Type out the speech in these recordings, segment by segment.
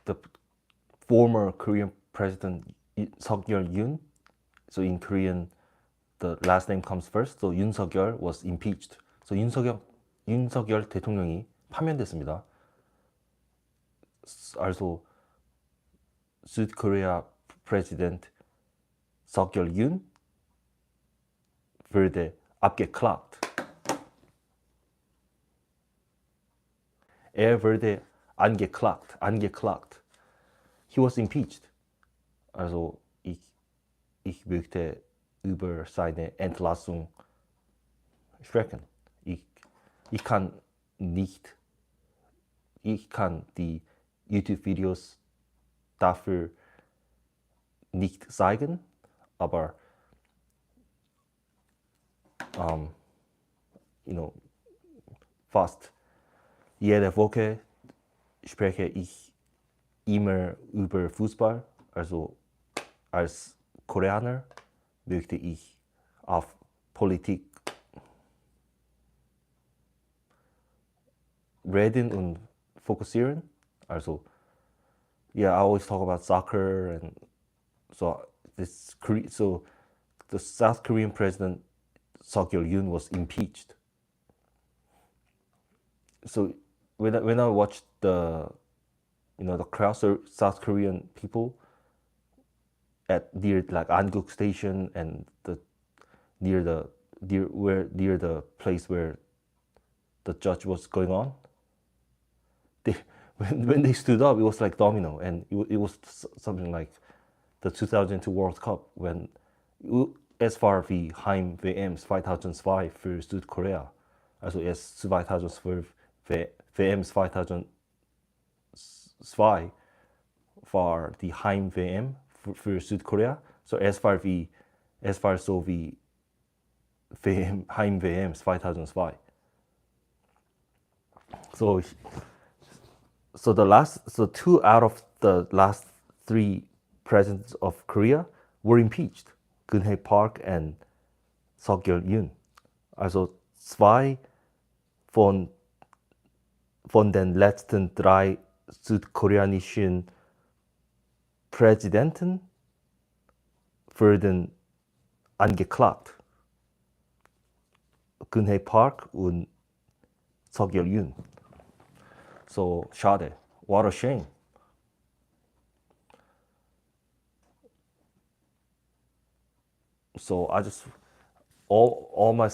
the former Korean president Seok Yoon. So in Korean, the last name comes first. So Yoon Yeol was impeached. So 윤석열 대통령이 파면됐습니다. Also, South Korea President Seok Yoon wurde abgeklagt. Wurde angeklagt. He was impeached. Also, ich möchte über seine Entlassung sprechen. Ich kann die YouTube-Videos dafür nicht zeigen, aber fast jede Woche spreche ich immer über Fußball. Also als Koreaner möchte ich auf Politik reden und fokussieren. Also, yeah, I always talk about soccer, and so the South Korean president Seok Yoon was impeached. So when I watched the crowd, South Korean people at near like Anguk station and near the place where the judge was going on, when they stood up, it was like domino, and it was something like the 2002 World Cup when SVV Heim WMs 2005 für Südkorea. Also erst 2012 WMs 2002 war die Heim WM für Südkorea. So SVV so wie Heim WM 2002. So two out of the last three presidents of Korea were impeached, Geun-hye Park and Seok Yoon. Also zwei von den letzten drei südkoreanischen Präsidenten wurden angeklagt. Geun-hye Park und Seok Yoon. So schade. What a shame. So I just all my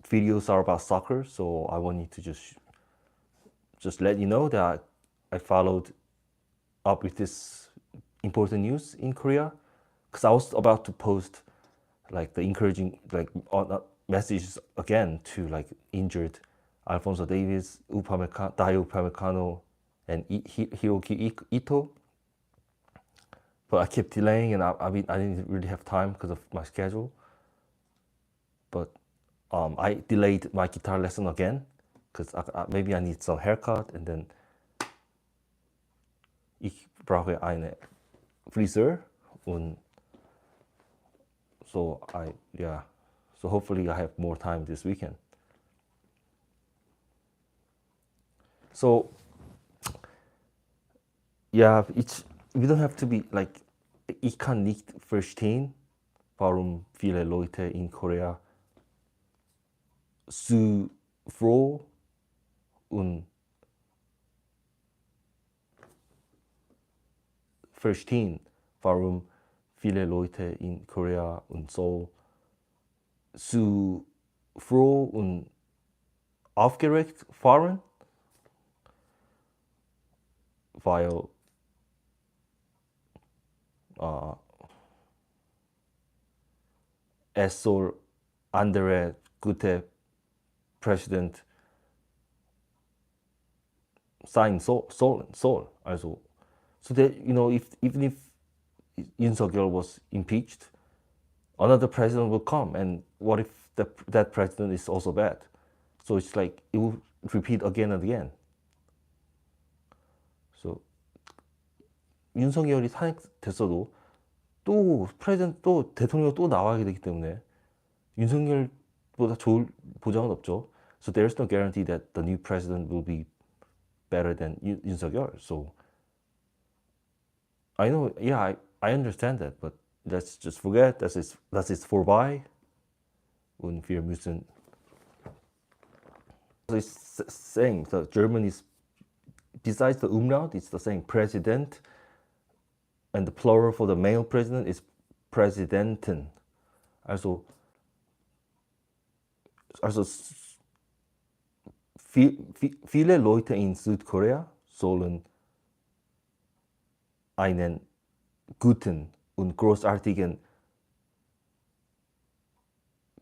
videos are about soccer. So I wanted to just let you know that I followed up with this important news in Korea, because I was about to post like the encouraging messages again to like injured Alfonso Davies, Dayo Upamecano, and Hiroki Ito. But I kept delaying, and I didn't really have time because of my schedule. But I delayed my guitar lesson again because maybe I need some haircut, and then ich brauche eine Friseur. Und so so hopefully I have more time this weekend. So yeah, we don't have to be like, ich kann nicht verstehen, warum viele Leute in Korea so froh und verstehen, warum viele Leute in Korea und Seoul so froh und aufgeregt waren, weil es soll andere gute Präsident sein soll. Also, so that even if Yoon Yeol was impeached, another president will come, and what if that president is also bad? So it's like it will repeat again and again. So 윤석열이 탄핵됐어도 또 프레젠트 또 대통령 또 나와야 되기 때문에 윤석열보다 좋을 보장은 없죠. So there's no guarantee that the new president will be better than 윤석열. So I know, yeah, I understand that, but let's just forget das ist vorbei und wir müssen. It's saying so German is besides the umlaut, it's the saying president, and the plural for the male president is Präsidenten. Also viele Leute in Südkorea sollen einen guten und großartigen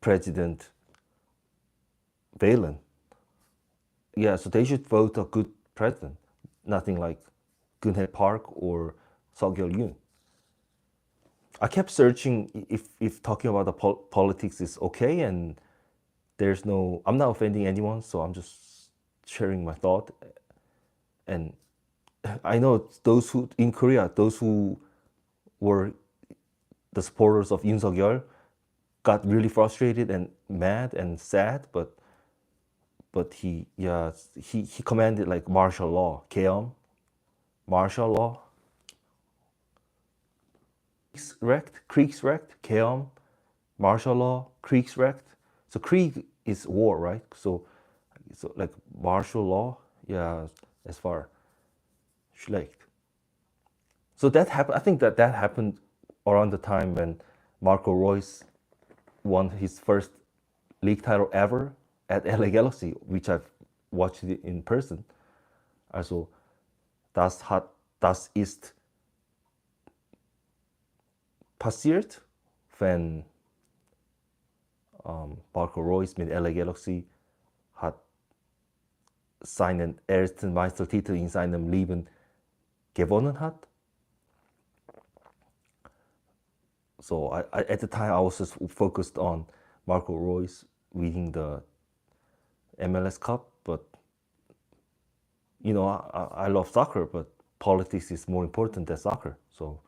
Präsident wählen. Yeah, so they should vote a good president, nothing like Gunhye Park or Seok Yoon. I kept searching if talking about the politics is okay, and there's no. I'm not offending anyone, so I'm just sharing my thought. And I know those who in Korea, those who were the supporters of Yoon Suk Yeol, got really frustrated and mad and sad, but he commanded like martial law, keom, martial law, Kriegsrecht, keom, martial law, Kriegsrecht. So Krieg is war, right? So like martial law, yeah, as far schlecht. So that happened. I think that happened around the time when Marco Reus won his first league title ever at LA Galaxy, which I've watched it in person. Also, das ist passiert, wenn Marco Reus mit LA Galaxy hat seinen ersten Meistertitel in seinem Leben gewonnen hat. So at the time I was just focused on Marco Reus winning the MLS Cup, but you know I love soccer, but politics is more important than soccer. So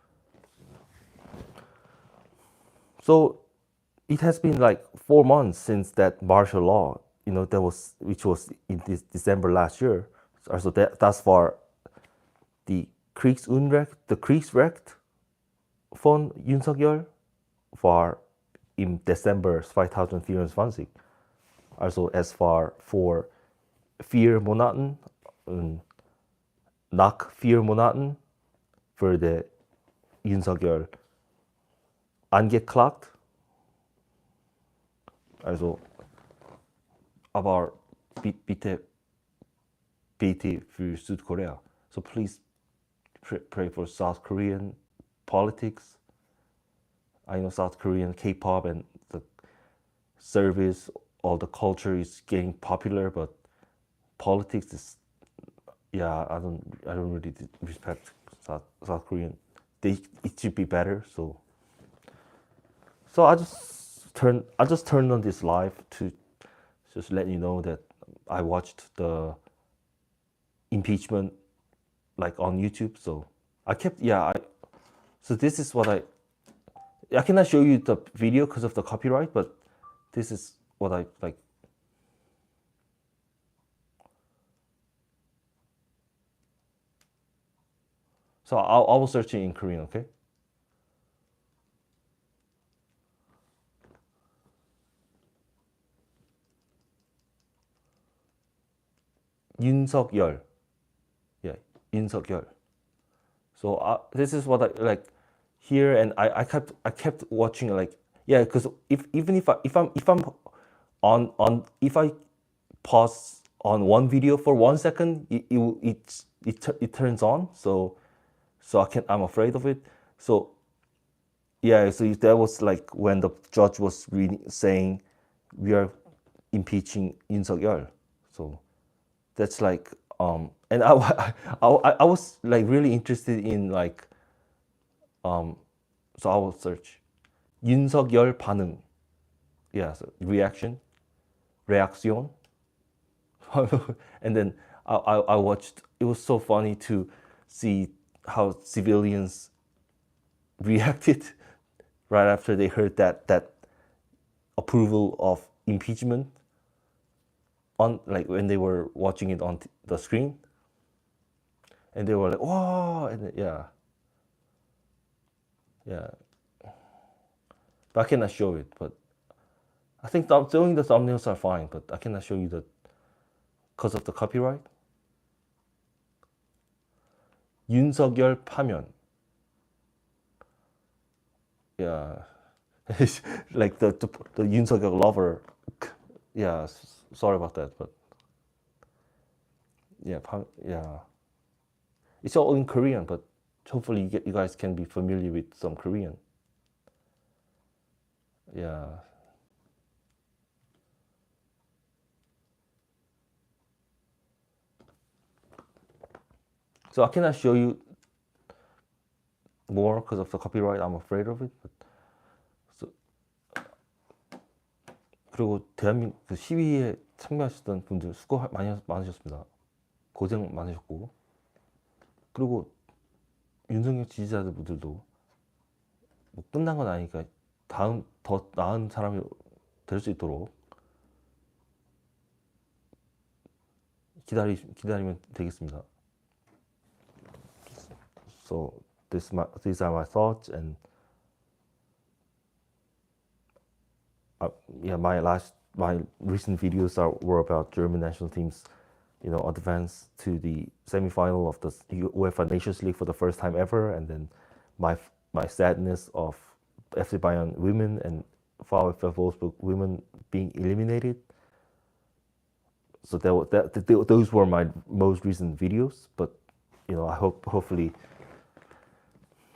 it has been like 4 months since that martial law, you know, which was in this December last year. So that's for the Kriegsrecht von Yoon Suk Yeol war im Dezember 2024. Also es war vor 4 Monaten und nach 4 Monaten wurde Yoon Suk Yeol angeklagt. Also, aber bitte für Südkorea. So please pray for South Korean politics. I know South Korean K-pop and the service, all the culture is getting popular, but politics is, yeah, I don't really respect South Korean. It should be better. So I just turned on this live to just let you know that I watched the impeachment like on YouTube. So so this is what I cannot show you the video because of the copyright, but this is what I like. So I will search it in Korean, okay? Yoon Suk Yeol. Yeah, Yoon Suk Yeol. So this is what I like here, and I kept watching like, yeah, because if I'm on if I pause on one video for 1 second, it turns on. So I'm afraid of it. So yeah, so that was like when the judge was saying we are impeaching Yoon Suk Yeol. So that's like and I was like really interested in like so I will search Yoon Suk Yeol 반응. Yeah, so reaction. And then I watched. It was so funny to see how civilians reacted right after they heard that approval of impeachment on, like, when they were watching it on the screen, and they were like, "Whoa!" And yeah, Yeah, but I cannot show it. But I think showing the thumbnails are fine, but I cannot show you that because of the copyright. 윤석열 파면. Yeah, like the 윤석열 lover. Yeah, sorry about that, but yeah, yeah, it's all in Korean, but hopefully you guys can be familiar with some Korean. Yeah. So I cannot show you more because of the copyright. I'm afraid of it. But so, 그리고 대한민국 그 시위에 참가하셨던 분들 수고 많으셨습니다. 고생 많으셨고, 그리고 윤석열 지지자들도 뭐 끝난 건 아니니까 다음 더 나은 사람이 될 수 있도록 기다리면 되겠습니다. So these are my thoughts, and yeah, my recent videos were about German national teams, advance to the semifinal of the UEFA Nations League for the first time ever, and then my sadness of FC Bayern women and VfL Wolfsburg women being eliminated. So those were my most recent videos, but I hopefully.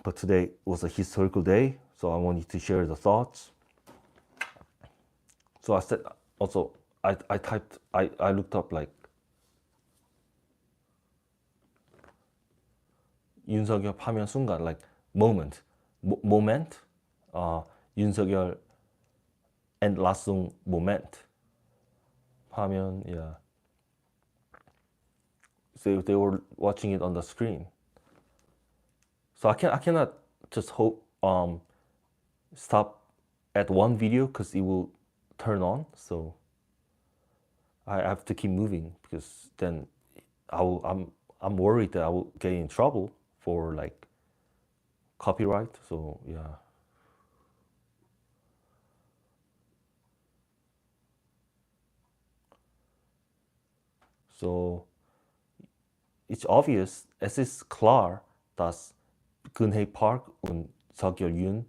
But today was a historical day, so I wanted to share the thoughts. So I said also I looked up like 윤석열 파면 순간, like moment, 윤석열 Entlassung Moment. 파면, yeah. So they were watching it on the screen. So I cannot just stop at one video because it will turn on. So I have to keep moving, because then I'm worried that I will get in trouble for like copyright. So yeah. So it's obvious, es ist klar, dass Gunhei Park und Seok Yoon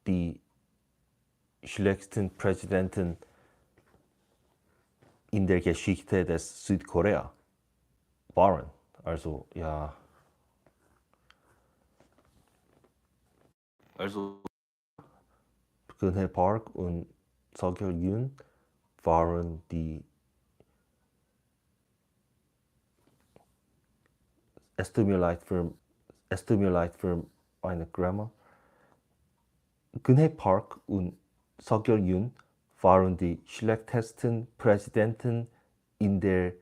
die schlechtesten Präsidenten in der Geschichte des Südkorea waren. Also, ja. Also, Gunhei Park und Seok Yoon waren die Es tut mir leid für meine Grammar. Gunhei Park und Seok Yoon waren die schlechtesten Präsidenten in der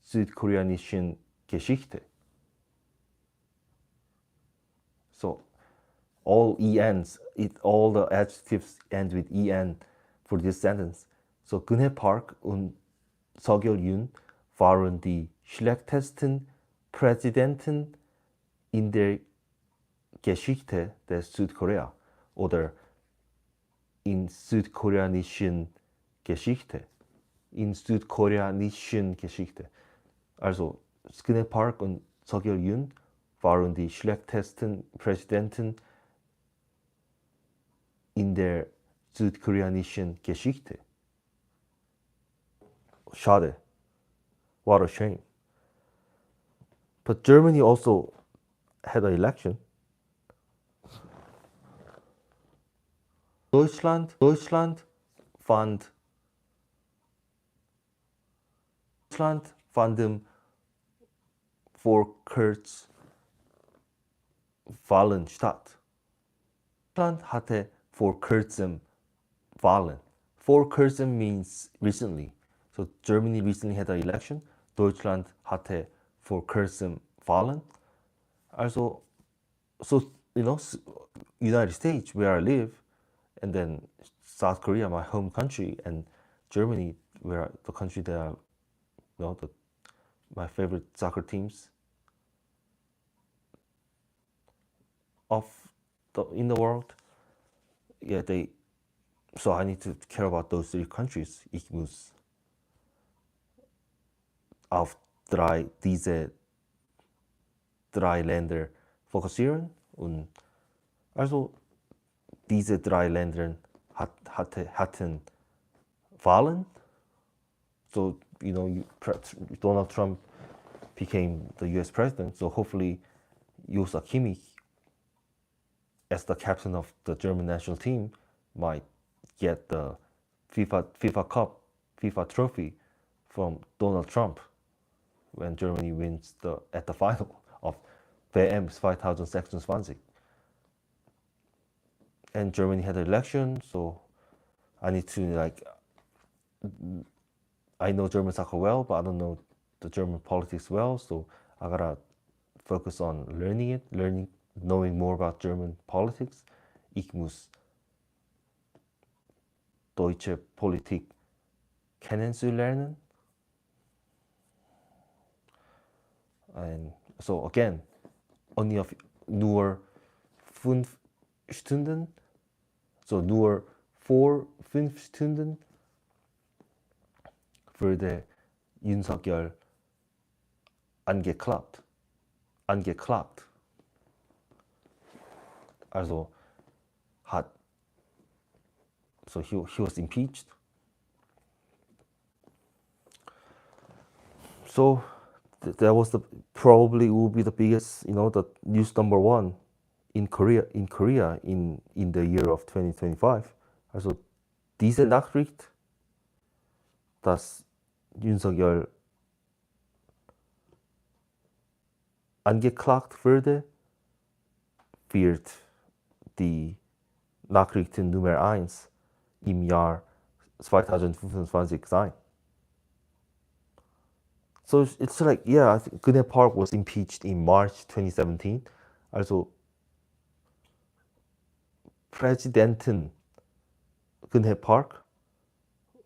südkoreanischen Geschichte. So all ENs, all the adjectives end with EN for this sentence. So Gunhei Park und Seok Yoon waren die schlechtesten Präsidenten in der Geschichte des Südkorea oder in südkoreanischen Geschichte. In südkoreanischen Geschichte. Also Gunhei Park und Seok Yoon waren die schlechtesten Präsidenten in der südkoreanischen Geschichte. Schade. What a shame. But Germany also had an election. Deutschland fand vor Kurzwahlen statt. Deutschland hatte vor kurzem Wahlen. For kurzem means recently. So Germany recently had an election. Deutschland hatte vor kurzem Wahlen. Also, so United States, where I live, and then South Korea, my home country, and Germany, where the country that my favorite soccer teams. of in the world. Yeah, they. So I need to care about those three countries. Ich muss auf drei Länder fokussieren und also diese drei Länder hatten Wahlen. So Donald Trump became the U.S. president. So hopefully, Josa Kimmich, as the captain of the German national team, might get the FIFA Cup, FIFA trophy from Donald Trump when Germany wins at the final of WM 2026. And Germany had an election, so I need to I know German soccer well, but I don't know the German politics well, so I gotta focus on knowing more about German politics. Ich muss deutsche Politik kennenzulernen. And so again, only nur 5 Stunden, so nur vor 5 Stunden wurde Yoon angeklagt. Also he was impeached. So that was probably will be the biggest, the news number one in Korea in the year of 2025. Also diese Nachricht, dass Yoon angeklagt wurde, wird die Nachrichten Nummer 1 im Jahr 2025 sein. So it's like, yeah, I think Gunnar Park was impeached in March 2017. Also Präsidenten Gunnar Park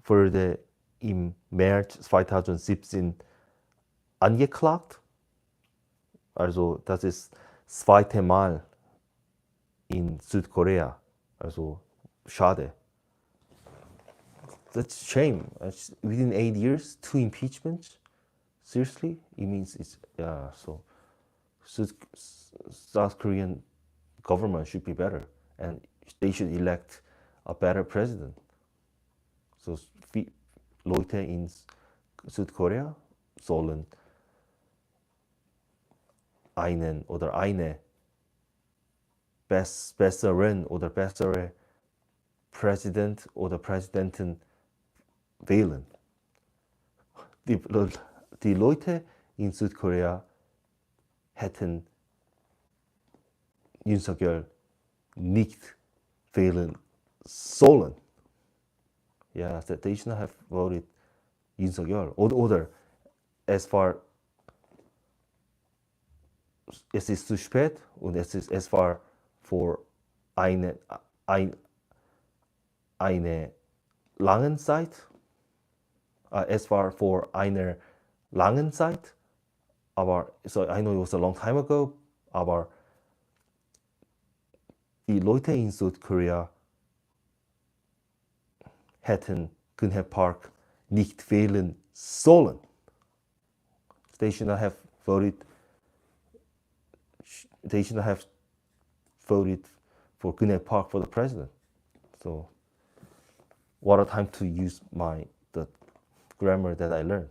wurde im März 2017 angeklagt. Also das ist das zweite Mal in Südkorea. Also schade. That's a shame. Within 8 years, 2 impeachments. Seriously? It means it's so South Korean government should be better, and they should elect a better president. So Leute in Südkorea sollen einen oder eine besseren oder bessere Präsident oder Präsidentin wählen. Die Leute in Südkorea hätten Yoon nicht wählen sollen. Yeah, they should not have voted Yoon oder as far es ist zu spät und es ist as far for eine langen Zeit, as far for eine langen Zeit, aber so I know it was a long time ago, aber die Leute in Südkorea hätten Gunnar Park nicht wählen sollen. They should not have voted for Gunnar Park for the president. So what a time to use the grammar that I learned.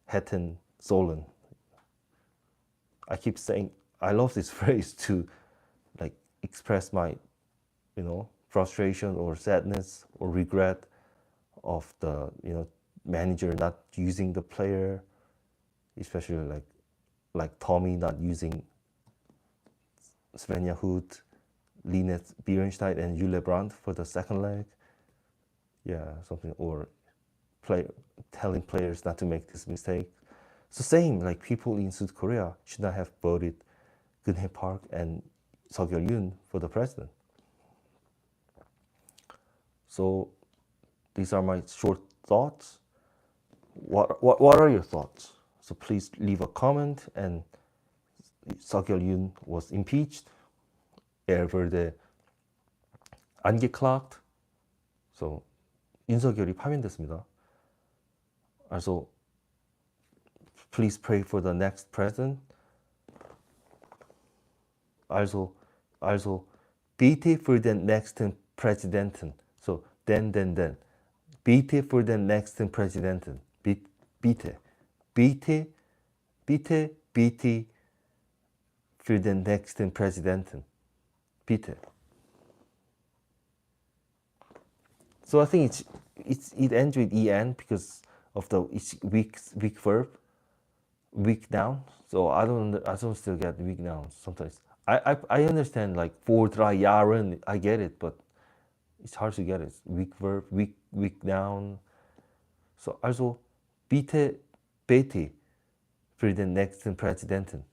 Hätten sollen. I keep saying I love this phrase to express my frustration or sadness or regret of the manager not using the player, especially like Tommy not using Svenja Huth, Linus Bierenstein, and Jule Brandt for the second leg. Yeah, something, or telling players not to make this mistake. So same, people in South Korea should not have voted Gunnar Park and Seok Yoon for the president. So these are my short thoughts. What are your thoughts? So please leave a comment. And Seok Yoon was impeached. er wurde angeklagt. So 윤석열이 파면됐습니다. Also please pray for the next president. Also bitte für den nächsten Präsidenten. So then. Bitte für den nächsten Präsidenten. Bitte. Bitte für den nächsten Präsidenten. Bitte. So I think it ends with en because of the weak verb, weak noun. So I don't still get weak nouns sometimes. I understand like for drei Jahren, I get it, but it's hard to get it. Weak verb, weak noun. So also bitte für den nächsten Präsidenten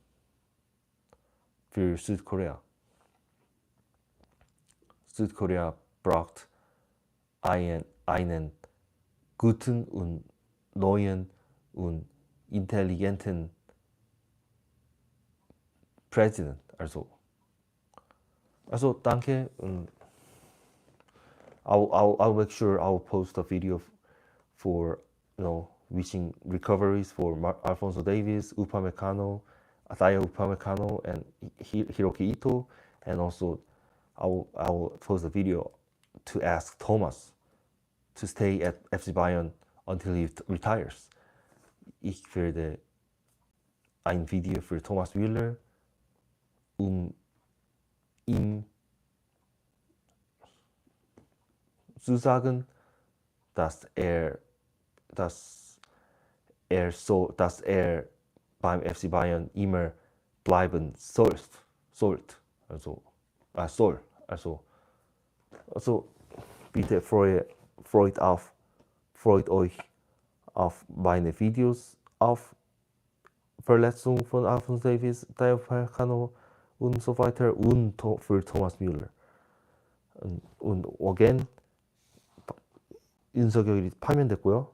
für Südkorea. Südkorea braucht einen guten und neuen und intelligenten President. Also danke. I'll make sure I'll post a video for wishing recoveries for Alfonso Davis, Upamecano, Ataya Upamecano, and Hiroki Ito, and also I'll post a video to ask Thomas to stay at FC Bayern until he retires. Ich werde ein Video für Thomas Müller ihm zu sagen, dass er beim FC Bayern immer bleiben soll. Also bitte freut euch auf meine Videos auf Verletzung von Alphonso Davies, Upamecano und so weiter und für Thomas Müller. Und again, 윤석열이 파면됐고요.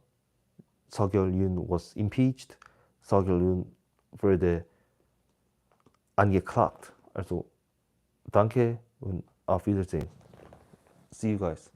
Yoon was impeached. Yoon wurde angeklagt. Also danke und auf Wiedersehen. See you guys.